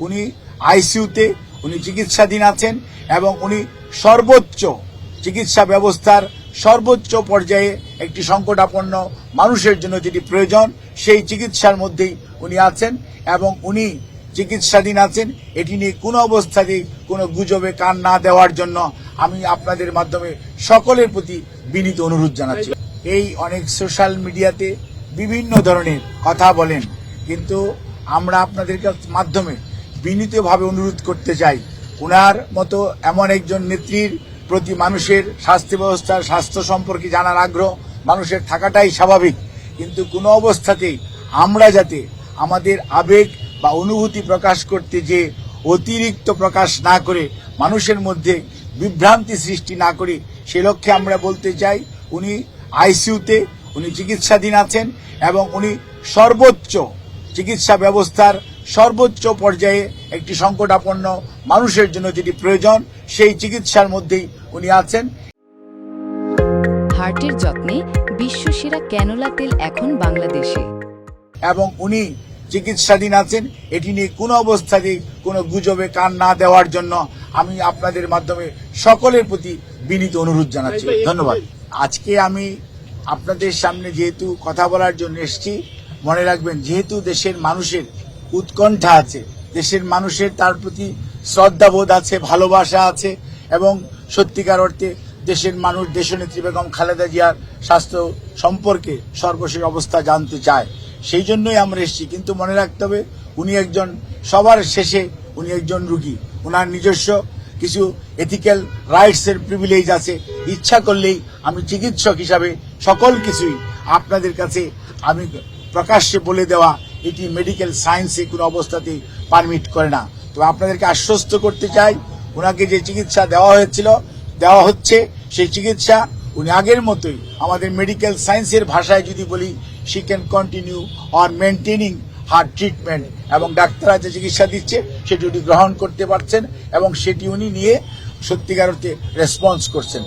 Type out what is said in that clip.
উনি আইসিইউতে উনি চিকিৎসাধীন আছেন এবং উনি সর্বোচ্চ চিকিৎসা ব্যবস্থার সর্বোচ্চ পর্যায়ে একটি সংকটাপন্ন মানুষের জন্য যেটি প্রয়োজন সেই চিকিৎসার মধ্যেই উনি আছেন এবং উনি চিকিৎসাধীন আছেন। এটি নিয়ে কোনো অবস্থাতেই কোনো গুজবে কান না দেওয়ার জন্য আমি আপনাদের মাধ্যমে সকলের প্রতি বিনীত অনুরোধ জানাচ্ছি। এই অনেক সোশ্যাল মিডিয়াতে বিভিন্ন ধরনের কথা বলেন, কিন্তু আমরা আপনাদের মাধ্যমে বিনীতভাবে অনুরোধ করতে চাই, উনার মতো এমন একজন নেত্রীর প্রতি মানুষের স্বাস্থ্য ব্যবস্থার স্বাস্থ্য সম্পর্কে জানার আগ্রহ মানুষের থাকাটাই স্বাভাবিক, কিন্তু কোনো অবস্থাতেই আমরা যাতে আমাদের আবেগ বা অনুভূতি প্রকাশ করতে যে অতিরিক্ত প্রকাশ না করে মানুষের মধ্যে বিভ্রান্তি সৃষ্টি না করি সে লক্ষ্যে আমরা বলতে চাই উনি আইসিইউতে উনি চিকিৎসাধীন আছেন এবং উনি সর্বোচ্চ চিকিৎসা ব্যবস্থার সর্বোচ্চ পর্যায়ে একটি সংকটাপন্ন মানুষের জন্য যেটি প্রয়োজন সেই চিকিৎসার মধ্যেই উনি আছেন। হার্টের যত্নে বিশ্বসেরা ক্যানোলা তেল এখন বাংলাদেশে এবং উনি চিকিৎসাধীন আছেন। এটি নিয়ে কোনো অবস্থাতেই কোনো গুজবে কান না দেওয়ার জন্য আমি আপনাদের মাধ্যমে সকলের প্রতি বিনীত অনুরোধ জানাচ্ছি। ধন্যবাদ। আজকে আমি আপনাদের সামনে যেহেতু কথা বলার জন্য এসেছি, মনে রাখবেন যেহেতু দেশের মানুষের উৎকণ্ঠা আছে, দেশের মানুষের তার প্রতি শ্রদ্ধাবোধ আছে, ভালোবাসা আছে এবং সত্যিকার অর্থে দেশের মানুষ দেশনেত্রী বেগম খালেদা জিয়ার স্বাস্থ্য সম্পর্কে সর্বশেষ অবস্থা জানতে চায়, সেই জন্যই আমরা এসেছি। কিন্তু মনে রাখতে হবে উনি একজন সবার শেষে উনি একজন রুগী, ওনার নিজস্ব কিছু এথিক্যাল রাইটসের প্রিভিলেজ আছে। ইচ্ছা করলেই আমি চিকিৎসক হিসাবে সকল কিছুই আপনাদের কাছে আমি প্রকাশ্যে বলে দেওয়া এটি মেডিকেল সায়েন্সে কোনো অবস্থাতেই পারমিট করে না। তো আপনাদেরকে আশ্বস্ত করতে চাই, ওনাকে যে চিকিৎসা দেওয়া হচ্ছে সেই চিকিৎসা উনি আগের মতোই আমাদের মেডিকেল সায়েন্সের ভাষায় যদি বলি she can continue or maintaining her treatment এবং ডাক্তাররা যে চিকিৎসা দিচ্ছে সেটি উনি গ্রহণ করতে পারছেন এবং সেটি উনি নিয়ে সত্যিকার অর্থে রেসপন্স করছেন।